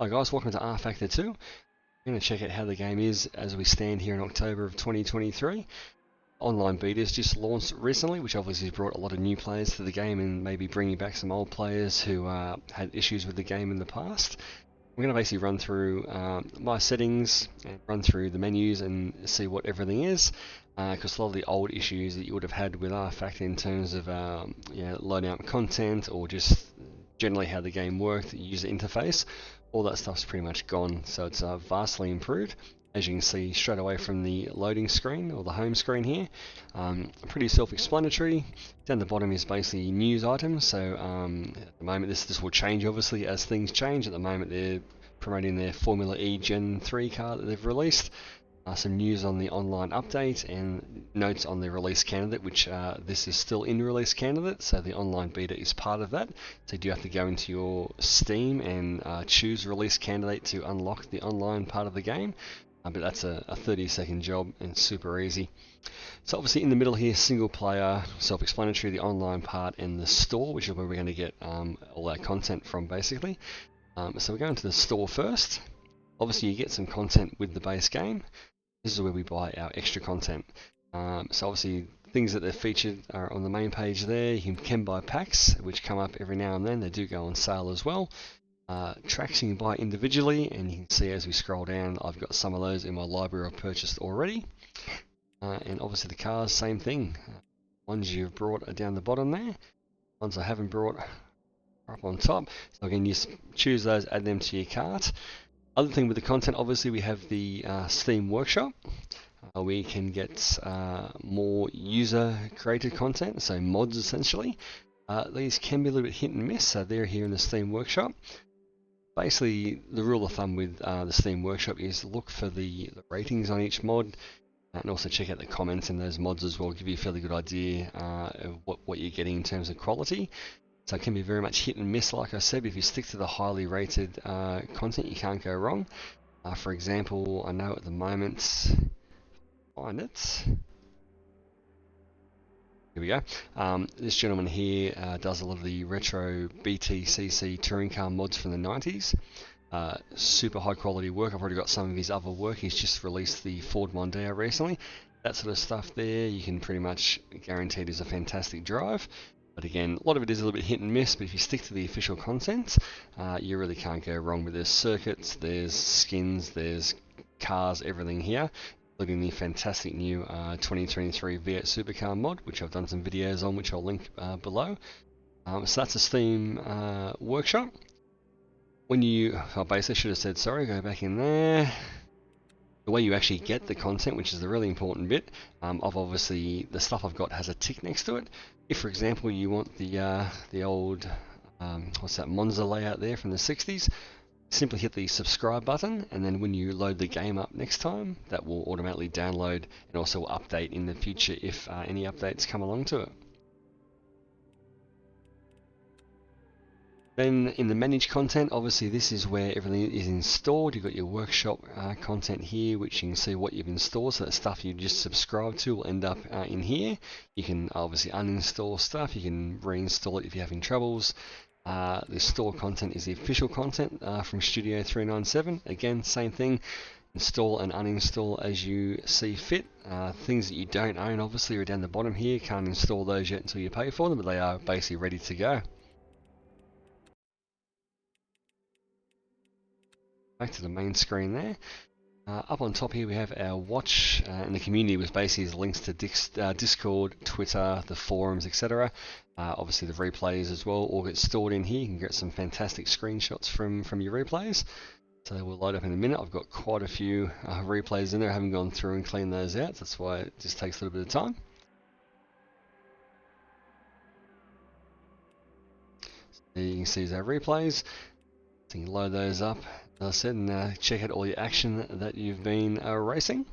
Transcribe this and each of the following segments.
Hi guys, welcome to rFactor 2. We're going to check out how the game is as we stand here in October of 2023. Online betas just launched recently, which obviously has brought a lot of new players to the game and maybe bringing back some old players who had issues with the game in the past. We're going to basically run through my settings and run through the menus and see what everything is, because a lot of the old issues that you would have had with rFactor in terms of loading up content or just generally how the game worked, the user interface, all that stuff's pretty much gone, so it's vastly improved. As you can see straight away from the loading screen or the home screen here, pretty self-explanatory. Down the bottom is basically news items, so at the moment this will change obviously as things change. At the moment they're promoting their Formula E Gen 3 car that they've released. Some news on the online update and notes on the release candidate, which this is still in release candidate, so the online beta is part of that. So you do have to go into your Steam and choose release candidate to unlock the online part of the game. But that's a 30-second job and super easy. So obviously in the middle here, single player, self-explanatory, the online part, and the store, which is where we're going to get all our content from basically. So we're going to the store first. Obviously you get some content with the base game. This is where we buy our extra content. So obviously things that they're featured are on the main page there. You can buy packs, which come up every now and then. They do go on sale as well. Tracks you can buy individually, and you can see as we scroll down, I've got some of those in my library I've purchased already. And obviously the cars, same thing. Ones you've brought are down the bottom there. Ones I haven't brought are up on top. So again, you choose those, add them to your cart. Other thing with the content, obviously we have the Steam Workshop. We can get more user-created content, so mods essentially. These can be a little bit hit and miss, so they're here in the Steam Workshop. Basically, the rule of thumb with the Steam Workshop is look for the ratings on each mod, and also check out the comments in those mods as well, give you a fairly good idea of what you're getting in terms of quality. So it can be very much hit and miss, like I said, but if you stick to the highly rated content, you can't go wrong. For example, I know at the moment, find it. Here we go. This gentleman here does a lot of the retro BTCC touring car mods from the 90s. Super high quality work. I've already got some of his other work. He's just released the Ford Mondeo recently. That sort of stuff there, you can pretty much guarantee it is a fantastic drive. But again, a lot of it is a little bit hit and miss, but if you stick to the official content, you really can't go wrong with there's circuits, there's skins, there's cars, everything here, including the fantastic new 2023 V8 Supercar mod, which I've done some videos on, which I'll link below. So that's a Steam Workshop. When you, basically I should have said, sorry, go back in there. The way you actually get the content, which is the really important bit, of obviously the stuff I've got has a tick next to it. If, for example, you want the old, what's that, Monza layout there from the 60s, simply hit the subscribe button, and then when you load the game up next time, that will automatically download and also update in the future if any updates come along to it. Then in the manage content, obviously this is where everything is installed. You've got your workshop content here, which you can see what you've installed. So that stuff you just subscribe to will end up in here. You can obviously uninstall stuff. You can reinstall it if you're having troubles. The store content is the official content from Studio 397. Again, same thing. Install and uninstall as you see fit. Things that you don't own obviously are down the bottom here. Can't install those yet until you pay for them, but they are basically ready to go. Back to the main screen there. Up on top here we have our watch and the community, which basically is links to Discord, Twitter, the forums, etc. Obviously the replays as well all get stored in here. You can get some fantastic screenshots from your replays. So they will load up in a minute. I've got quite a few replays in there. I haven't gone through and cleaned those out. That's why it just takes a little bit of time. So there you can see our replays. So you can load those up, as I said, and check out all your action that you've been racing.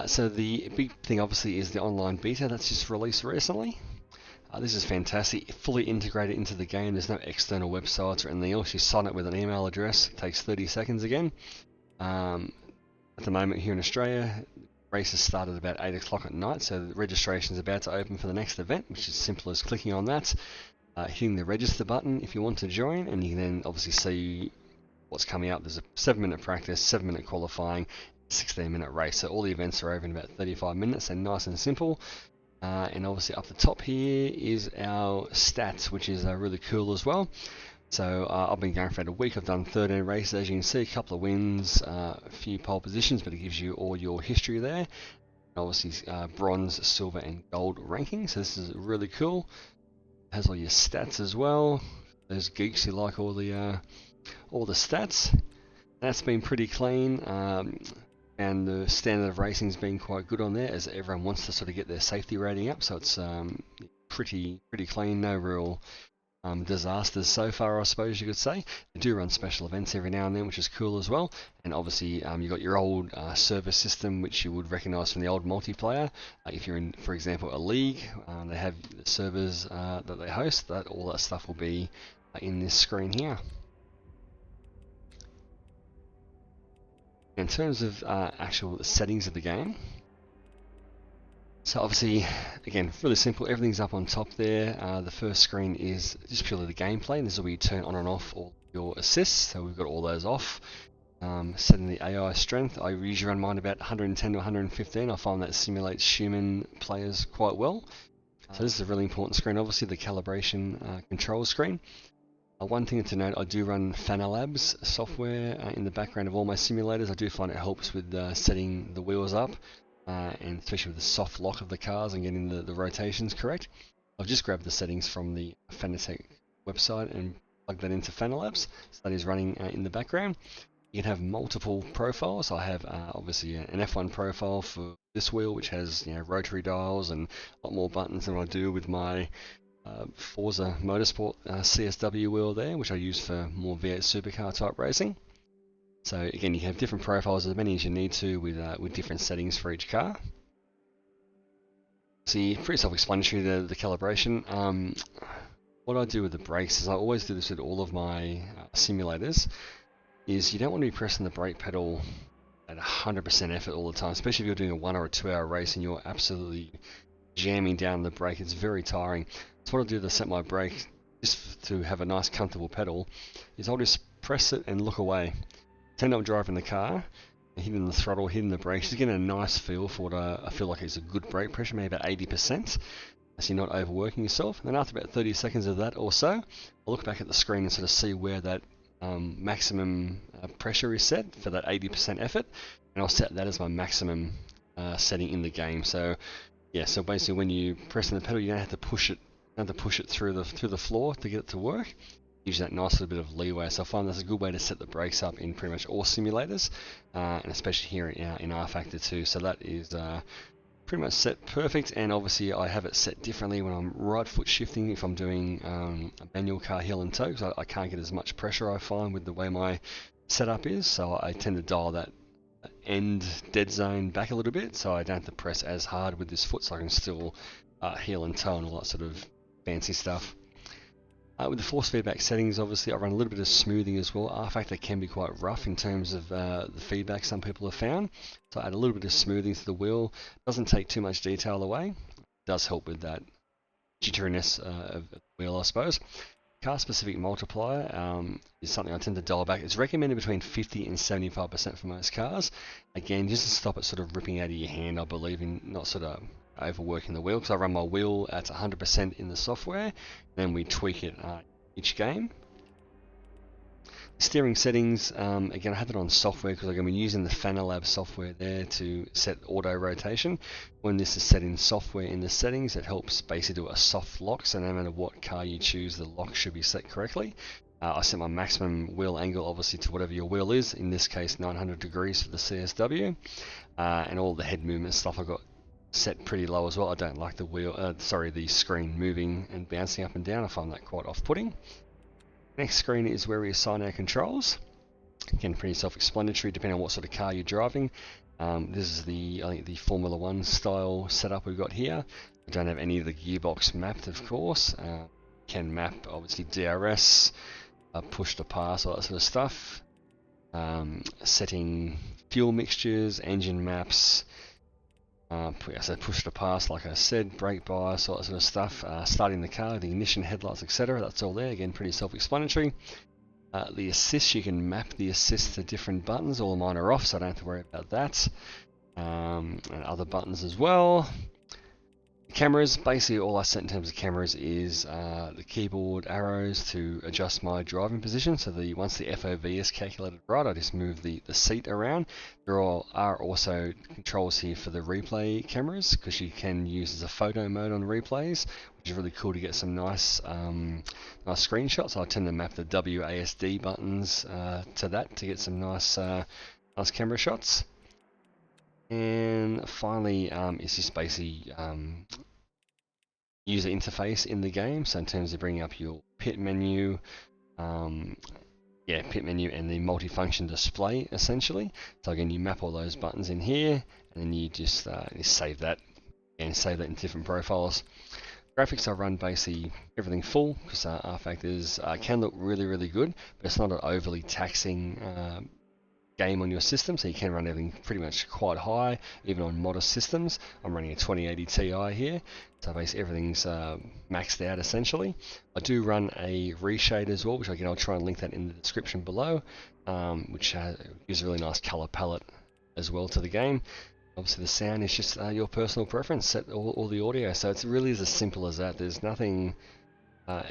So the big thing obviously is the online beta that's just released recently. This is fantastic, fully integrated into the game. There's no external websites or anything else. You sign up with an email address. It takes 30 seconds again. At the moment here in Australia, races start at about 8 o'clock at night, so the registration is about to open for the next event, which is as simple as clicking on that. hitting the register button if you want to join, and you can then obviously see what's coming up. There's a 7-minute practice, 7-minute qualifying, 16-minute race. So all the events are over in about 35 minutes, and nice and simple. And obviously up the top here is our stats, which is really cool as well. So I've been going for about a week. I've done 13 races, as you can see, a couple of wins, a few pole positions, but it gives you all your history there. Obviously bronze, silver and gold ranking, so this is really cool. It has all your stats as well. Those geeks who like all the stats. That's been pretty clean, and the standard of racing's been quite good on there, as everyone wants to sort of get their safety rating up, so it's pretty clean, no real disasters so far, I suppose you could say. They do run special events every now and then, which is cool as well. And obviously you've got your old server system, which you would recognise from the old multiplayer. If you're in, for example, a league, they have the servers that they host. All that stuff will be in this screen here. In terms of actual settings of the game, so obviously, again, really simple, everything's up on top there. The first screen is just purely the gameplay, and this is where you turn on and off all your assists, so we've got all those off. Setting the AI strength, I usually run mine about 110 to 115, I find that simulates human players quite well. So this is a really important screen, obviously the calibration control screen. One thing to note, I do run Fanalabs software in the background of all my simulators. I do find it helps with setting the wheels up. And especially with the soft lock of the cars and getting the rotations correct. I've just grabbed the settings from the Fanatec website and plugged that into Fanalabs, so that is running in the background. You can have multiple profiles. I have obviously an F1 profile for this wheel, which has rotary dials and a lot more buttons than I do with my Forza Motorsport CSW wheel there, which I use for more V8 supercar type racing. So again, you have different profiles, as many as you need to, with different settings for each car. See, pretty self-explanatory, the calibration. What I do with the brakes is I always do this with all of my simulators, is you don't want to be pressing the brake pedal at 100% effort all the time, especially if you're doing a 1 or a 2 hour race and you're absolutely jamming down the brake. It's very tiring. So what I do to set my brake, just to have a nice comfortable pedal, is I'll just press it and look away. Pretend I'm driving the car, hitting the throttle, hitting the brakes, just getting a nice feel for what I feel like is a good brake pressure, maybe about 80%, so you're not overworking yourself. And then after about 30 seconds of that or so, I'll look back at the screen and sort of see where that maximum pressure is set for that 80% effort, and I'll set that as my maximum setting in the game. So yeah, so basically when you press on the pedal, you don't have to push it through the floor to get it to work. Gives you that nice little bit of leeway, so I find that's a good way to set the brakes up in pretty much all simulators, and especially here in rFactor too. So that is pretty much set perfect, and obviously I have it set differently when I'm right foot shifting if I'm doing a manual car heel and toe, because I can't get as much pressure, I find, with the way my setup is, so I tend to dial that end dead zone back a little bit, so I don't have to press as hard with this foot, so I can still heel and toe and all that sort of fancy stuff. With the force feedback settings, obviously I run a little bit of smoothing as well. rFactor can be quite rough in terms of the feedback some people have found, so I add a little bit of smoothing to the wheel. Doesn't take too much detail away. It does help with that jitteriness of the wheel, I suppose. Car specific multiplier is something I tend to dial back. It's recommended between 50 and 75% for most cars. Again, just to stop it sort of ripping out of your hand, I believe, in not sort of overworking the wheel, because I run my wheel at 100% in the software, then we tweak it each game. Steering settings, again I have it on software because I'm using the Fanalab software there to set auto rotation. When this is set in software in the settings, it helps basically do a soft lock, so no matter what car you choose, the lock should be set correctly. I set my maximum wheel angle obviously to whatever your wheel is, in this case 900 degrees for the CSW, and all the head movement stuff I got set pretty low as well. I don't like the screen moving and bouncing up and down. I find that quite off-putting. Next screen is where we assign our controls. Again, pretty self-explanatory depending on what sort of car you're driving. This is I think the Formula 1 style setup we've got here. We don't have any of the gearbox mapped, of course. Can map obviously DRS, push to pass, all that sort of stuff. Setting fuel mixtures, engine maps, So push to pass, like I said, brake bias, all that sort of stuff. Starting the car, the ignition, headlights, etc. That's all there. Again, pretty self-explanatory. The assist, you can map the assist to different buttons. All of mine are off, so I don't have to worry about that. And other buttons as well. Cameras, basically all I set in terms of cameras is the keyboard arrows to adjust my driving position. So once the FOV is calculated right, I just move the seat around. There are also controls here for the replay cameras, because you can use as a photo mode on replays, which is really cool to get some nice screenshots. I tend to map the WASD buttons to that to get some nice camera shots. And finally, it's just basically user interface in the game. So in terms of bringing up your pit menu, pit menu and the multifunction display essentially. So again, you map all those buttons in here, and then you just save that and save that in different profiles. Graphics, I run basically everything full because rFactors can look really, really good, but it's not an overly taxing game on your system, so you can run everything pretty much quite high, even on modest systems. I'm running a 2080 Ti here, so basically everything's maxed out essentially. I do run a reshade as well, which again I'll try and link that in the description below, which gives a really nice color palette as well to the game. Obviously the sound is just your personal preference, set all the audio, so it's really as simple as that. There's nothing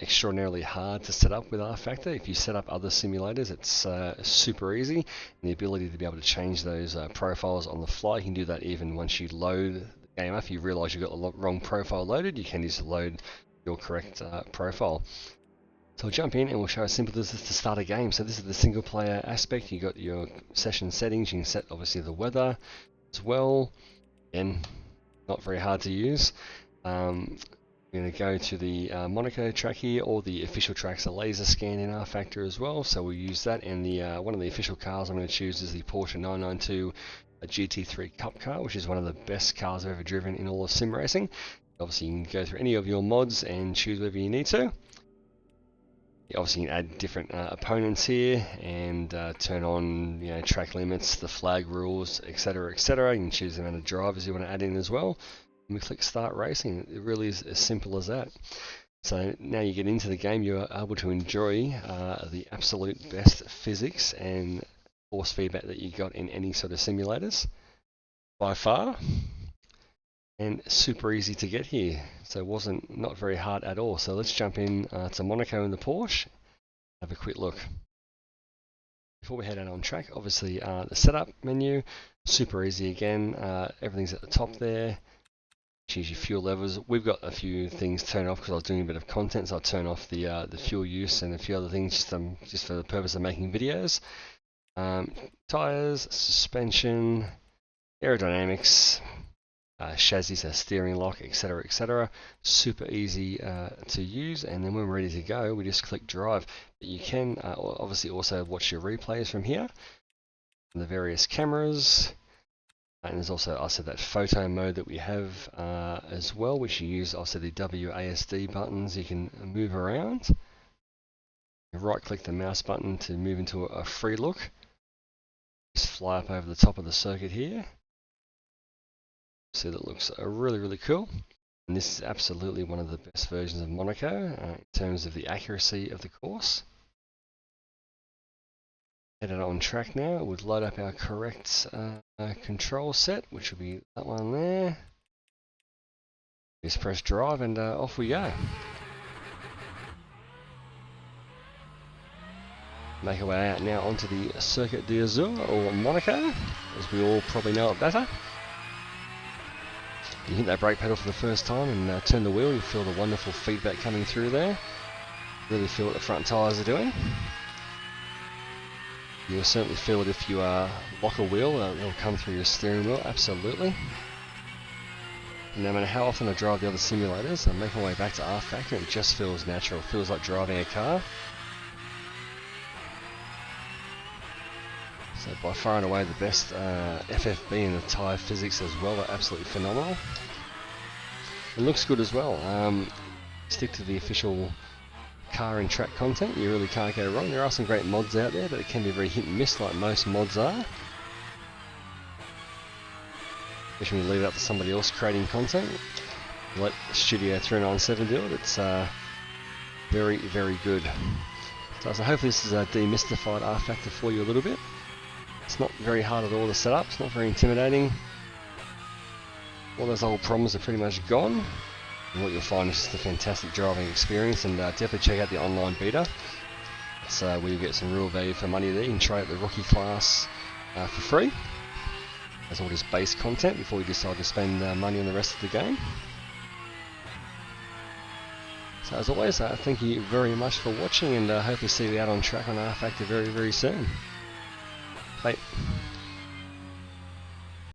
extraordinarily hard to set up with rFactor. If you set up other simulators, it's super easy, and the ability to be able to change those profiles on the fly. You can do that even once you load the game up. If you realize you've got the wrong profile loaded, you can just load your correct profile. So I'll jump in and we'll show how simple this is to start a game. So this is the single player aspect. You got your session settings. You can set obviously the weather as well, and not very hard to use. We're going to go to the Monaco track here. All the official tracks are laser scanned in rFactor as well, so we'll use that. And the one of the official cars I'm going to choose is the Porsche 992 GT3 Cup car, which is one of the best cars I've ever driven in all of sim racing. Obviously you can go through any of your mods and choose whatever you need to. Obviously you can add different opponents here and turn on track limits, the flag rules, etc, etc. You can choose the amount of drivers you want to add in as well. And we click start racing. It really is as simple as that. So now you get into the game, you're able to enjoy the absolute best physics and force feedback that you got in any sort of simulators by far, and super easy to get here. So it wasn't not very hard at all. So let's jump in to Monaco in the Porsche, have a quick look. Before we head out on track, obviously the setup menu, super easy again. Everything's at the top there. Choose your fuel levels. We've got a few things turned off because I was doing a bit of content, so I'll turn off the fuel use and a few other things just for the purpose of making videos. Tires, suspension, aerodynamics, chassis, so steering lock, etc, etc. Super easy to use, and then when we're ready to go, we just click drive. But you can obviously also watch your replays from here, the various cameras. And there's also also that photo mode that we have as well, which you use also the WASD buttons. You can move around. You right click the mouse button to move into a free look. Just fly up over the top of the circuit here. See, that looks really, really cool. And this is absolutely one of the best versions of Monaco in terms of the accuracy of the course. Headed on track now, it would load up our correct control set, which will be that one there. Just press drive and off we go. Make our way out now onto the Circuit d'Azur, or Monaco, as we all probably know it better. You hit that brake pedal for the first time and turn the wheel, you feel the wonderful feedback coming through there. Really feel what the front tyres are doing. You'll certainly feel it if you lock a wheel, it'll come through your steering wheel, absolutely. And no matter how often I drive the other simulators, I make my way back to rFactor and it just feels natural, it feels like driving a car. So by far and away the best FFB and the tyre physics as well are absolutely phenomenal. It looks good as well. Stick to the official car and track content, you really can't go wrong. There are some great mods out there, but it can be very hit and miss like most mods are. especially when you leave it up to somebody else creating content. Let Studio 397 do it. It's very, very good. So hopefully this has demystified rFactor for you a little bit. It's not very hard at all to set up. It's not very intimidating. All those old problems are pretty much gone. And what you'll find is just a fantastic driving experience, and definitely check out the online beta. It's where you get some real value for money there. You can try out the rookie class for free, as all this base content before you decide to spend money on the rest of the game. So as always, thank you very much for watching, and hopefully see you out on track on rFactor very, very soon. Bye.